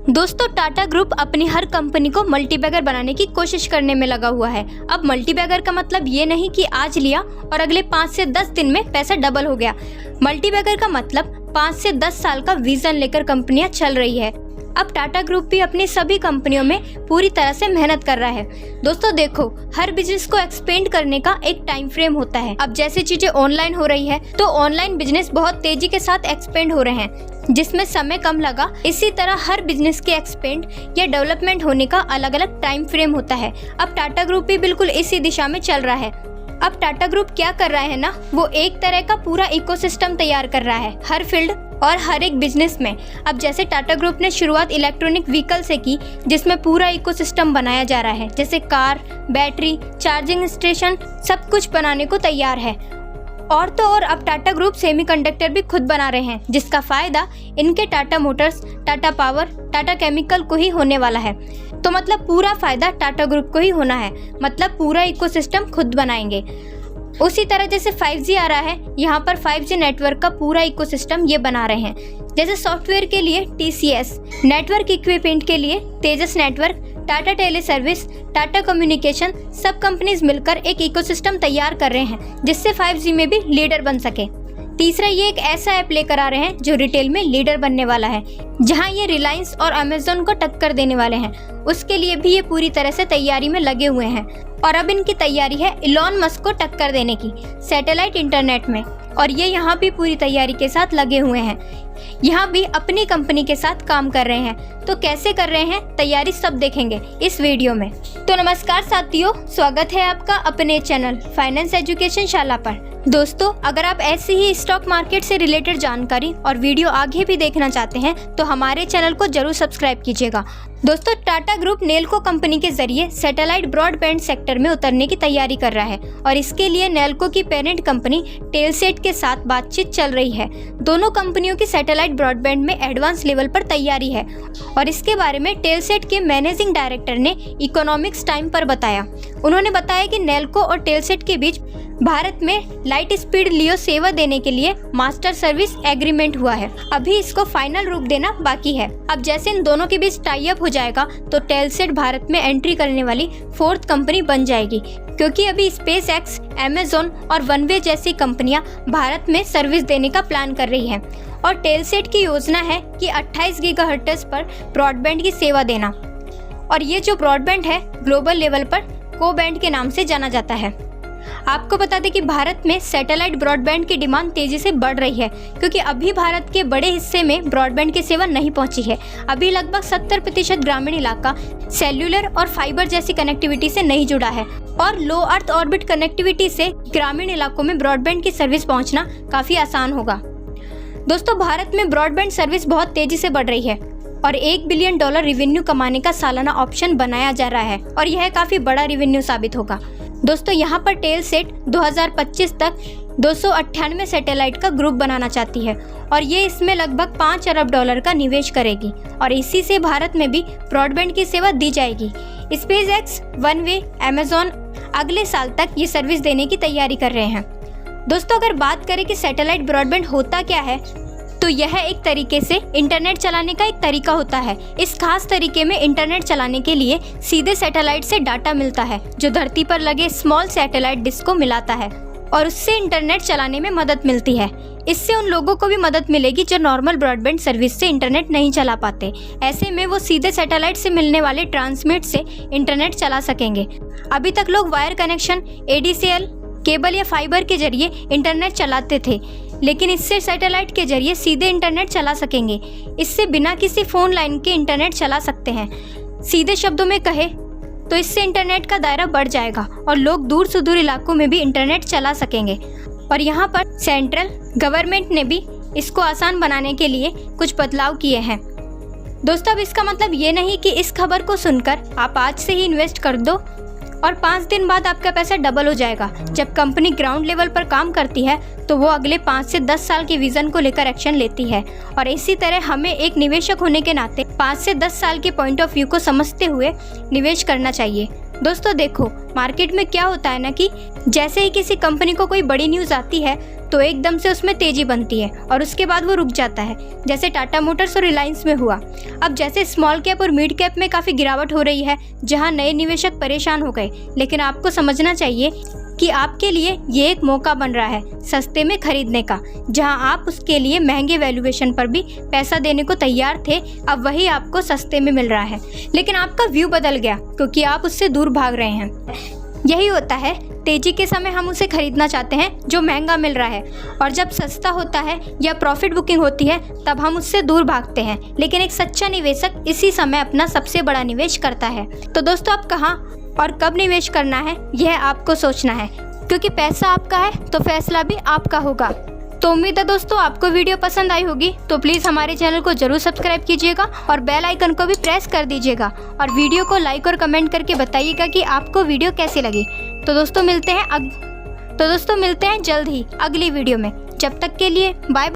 दोस्तों, टाटा ग्रुप अपनी हर कंपनी को मल्टीबैगर बनाने की कोशिश करने में लगा हुआ है। अब मल्टीबैगर का मतलब ये नहीं कि आज लिया और अगले 5 से 10 दिन में पैसा डबल हो गया। मल्टीबैगर का मतलब 5 से 10 साल का विजन लेकर कंपनियां चल रही है। अब टाटा ग्रुप भी अपनी सभी कंपनियों में पूरी तरह से मेहनत कर रहा है। दोस्तों देखो, हर बिजनेस को एक्सपेंड करने का एक टाइम फ्रेम होता है। अब जैसे चीजें ऑनलाइन हो रही है तो ऑनलाइन बिजनेस बहुत तेजी के साथ एक्सपेंड हो रहे हैं, जिसमें समय कम लगा। इसी तरह हर बिजनेस के एक्सपेंड या डेवलपमेंट होने का अलग अलग टाइम फ्रेम होता है। अब टाटा ग्रुप भी बिल्कुल इसी दिशा में चल रहा है। अब टाटा ग्रुप क्या कर रहा है ना, वो एक तरह का पूरा इकोसिस्टम तैयार कर रहा है हर फील्ड और हर एक बिजनेस में। अब जैसे टाटा ग्रुप ने शुरुआत इलेक्ट्रॉनिक व्हीकल से की, जिसमें पूरा इकोसिस्टम बनाया जा रहा है, जैसे कार, बैटरी, चार्जिंग स्टेशन, सब कुछ बनाने को तैयार है। और तो और अब टाटा ग्रुप सेमीकंडक्टर भी खुद बना रहे हैं, जिसका फायदा इनके Tata Motors, Tata power, Tata chemical को ही होने वाला है। तो मतलब पूरा फायदा टाटा ग्रुप को ही होना है, मतलब पूरा इकोसिस्टम खुद बनाएंगे। उसी तरह जैसे 5G आ रहा है, यहाँ पर 5G नेटवर्क का पूरा इकोसिस्टम ये बना रहे हैं। जैसे सॉफ्टवेयर के लिए TCS, नेटवर्क इक्विपमेंट के लिए Tejas network, Tata tele service, Tata communication, सब कंपनीज मिलकर एक इकोसिस्टम तैयार कर रहे हैं, जिससे 5G में भी लीडर बन सके। तीसरा, ये एक ऐसा ऐप लेकर आ रहे हैं जो रिटेल में लीडर बनने वाला है, जहां ये रिलायंस और अमेजोन को टक्कर देने वाले हैं। उसके लिए भी ये पूरी तरह से तैयारी में लगे हुए हैं। और अब इनकी तैयारी है इलॉन मस्क को टक्कर देने की सैटेलाइट इंटरनेट में, और ये यहाँ भी पूरी तैयारी के साथ लगे हुए हैं। यहाँ भी अपनी कंपनी के साथ काम कर रहे हैं। तो कैसे कर रहे हैं तैयारी, सब देखेंगे इस वीडियो में। तो नमस्कार साथियों, स्वागत है आपका अपने चैनल फाइनेंस एजुकेशन शाला पर। दोस्तों, अगर आप ऐसी ही स्टॉक मार्केट से रिलेटेड जानकारी और वीडियो आगे भी देखना चाहते हैं तो हमारे चैनल को जरूर सब्सक्राइब कीजिएगा। दोस्तों, टाटा ग्रुप नेल्को कंपनी के जरिए सैटेलाइट ब्रॉडबैंड सेक्टर में उतरने की तैयारी कर रहा है, और इसके लिए नेल्को की पेरेंट कंपनी टेलसेट के साथ बातचीत चल रही है। दोनों कंपनियों की सैटेलाइट ब्रॉडबैंड में एडवांस लेवल पर तैयारी है, और इसके बारे में टेलसेट के मैनेजिंग डायरेक्टर ने इकोनॉमिक्स टाइम पर बताया। उन्होंने बताया कि नेल्को और टेलसेट के बीच भारत में लाइट स्पीड लियो सेवा देने के लिए मास्टर सर्विस एग्रीमेंट हुआ है। अभी इसको फाइनल रूप देना बाकी है। अब जैसे इन दोनों के बीच टाई अप हो जाएगा तो टेलसेट भारत में एंट्री करने वाली 4th कंपनी बन जाएगी, क्योंकि अभी स्पेस एक्स, अमेजोन और वनवे जैसी कंपनियां भारत में सर्विस देने का प्लान कर रही हैं। और टेलसेट की योजना है कि 28 गीगाहर्ट्ज पर ब्रॉडबैंड की सेवा देना, और ये जो ब्रॉडबैंड है ग्लोबल लेवल पर को बैंड के नाम से जाना जाता है। आपको बता दें कि भारत में सैटेलाइट ब्रॉडबैंड की डिमांड तेजी से बढ़ रही है, क्योंकि अभी भारत के बड़े हिस्से में ब्रॉडबैंड की सेवा नहीं पहुंची है। अभी लगभग 70% ग्रामीण इलाका सेल्यूलर और फाइबर जैसी कनेक्टिविटी से नहीं जुड़ा है, और लो अर्थ ऑर्बिट कनेक्टिविटी से ग्रामीण इलाकों में ब्रॉडबैंड की सर्विस पहुंचना काफी आसान होगा। दोस्तों, भारत में ब्रॉडबैंड सर्विस बहुत तेजी से बढ़ रही है और $1 बिलियन रेवेन्यू कमाने का सालाना ऑप्शन बनाया जा रहा है, और यह काफी बड़ा रेवेन्यू साबित होगा। दोस्तों, यहाँ पर टेलसेट 2025 तक 298 सैटेलाइट का ग्रुप बनाना चाहती है, और ये इसमें लगभग $5 अरब का निवेश करेगी, और इसी से भारत में भी ब्रॉडबैंड की सेवा दी जाएगी। स्पेस एक्स, वनवे, अमेजोन अगले साल तक ये सर्विस देने की तैयारी कर रहे हैं। दोस्तों, अगर बात करें कि सैटेलाइट ब्रॉडबैंड होता क्या है, तो यह एक तरीके से इंटरनेट चलाने का एक तरीका होता है। इस खास तरीके में इंटरनेट चलाने के लिए सीधे सैटेलाइट से डाटा मिलता है, जो धरती पर लगे स्मॉल सैटेलाइट डिश को मिलाता है, और उससे इंटरनेट चलाने में मदद मिलती है। इससे उन लोगों को भी मदद मिलेगी जो नॉर्मल ब्रॉडबैंड सर्विस से इंटरनेट नहीं चला पाते। ऐसे में वो सीधे सैटेलाइट से मिलने वाले ट्रांसमिट से इंटरनेट चला सकेंगे। अभी तक लोग वायर कनेक्शन, ADCL केबल या फाइबर के जरिए इंटरनेट चलाते थे, लेकिन इससे सैटेलाइट के जरिए सीधे इंटरनेट चला सकेंगे। इससे बिना किसी फोन लाइन के इंटरनेट चला सकते हैं। सीधे शब्दों में कहे तो इससे इंटरनेट का दायरा बढ़ जाएगा और लोग दूर सुदूर इलाकों में भी इंटरनेट चला सकेंगे। और यहाँ पर सेंट्रल गवर्नमेंट ने भी इसको आसान बनाने के लिए कुछ बदलाव किए हैं। दोस्तों, अब इसका मतलब ये नहीं कि इस खबर को सुनकर आप आज से ही इन्वेस्ट कर दो और 5 दिन बाद आपका पैसा डबल हो जाएगा। जब कंपनी ग्राउंड लेवल पर काम करती है तो वो अगले 5 से 10 साल के विजन को लेकर एक्शन लेती है, और इसी तरह हमें एक निवेशक होने के नाते 5 से 10 साल के पॉइंट ऑफ व्यू को समझते हुए निवेश करना चाहिए। दोस्तों देखो, मार्केट में क्या होता है ना कि जैसे ही किसी कंपनी को कोई बड़ी न्यूज़ आती है तो एकदम से उसमें तेज़ी बनती है और उसके बाद वो रुक जाता है, जैसे टाटा मोटर्स और रिलायंस में हुआ। अब जैसे स्मॉल कैप और मिड कैप में काफ़ी गिरावट हो रही है, जहां नए निवेशक परेशान हो गए। लेकिन आपको समझना चाहिए कि आपके लिए ये एक मौका बन रहा है सस्ते में खरीदने का, जहां आप उसके लिए महंगे वैल्यूएशन पर भी पैसा देने को तैयार थे, अब वही आपको सस्ते में मिल रहा है। लेकिन आपका व्यू बदल गया क्योंकि आप उससे दूर भाग रहे हैं। यही होता है, तेजी के समय हम उसे खरीदना चाहते हैं जो महंगा मिल रहा है, और जब सस्ता होता है या प्रॉफिट बुकिंग होती है तब हम उससे दूर भागते हैं। लेकिन एक सच्चा निवेशक इसी समय अपना सबसे बड़ा निवेश करता है। तो दोस्तों, आप कहाँ और कब निवेश करना है यह आपको सोचना है, क्योंकि पैसा आपका है तो फैसला भी आपका होगा। तो उम्मीद है दोस्तों आपको वीडियो पसंद आई होगी, तो प्लीज़ हमारे चैनल को जरूर सब्सक्राइब कीजिएगा और बेल आइकन को भी प्रेस कर दीजिएगा, और वीडियो को लाइक और कमेंट करके बताइएगा कि आपको वीडियो कैसी लगी। तो दोस्तों मिलते हैं जल्द ही अगली वीडियो में। जब तक के लिए बाय।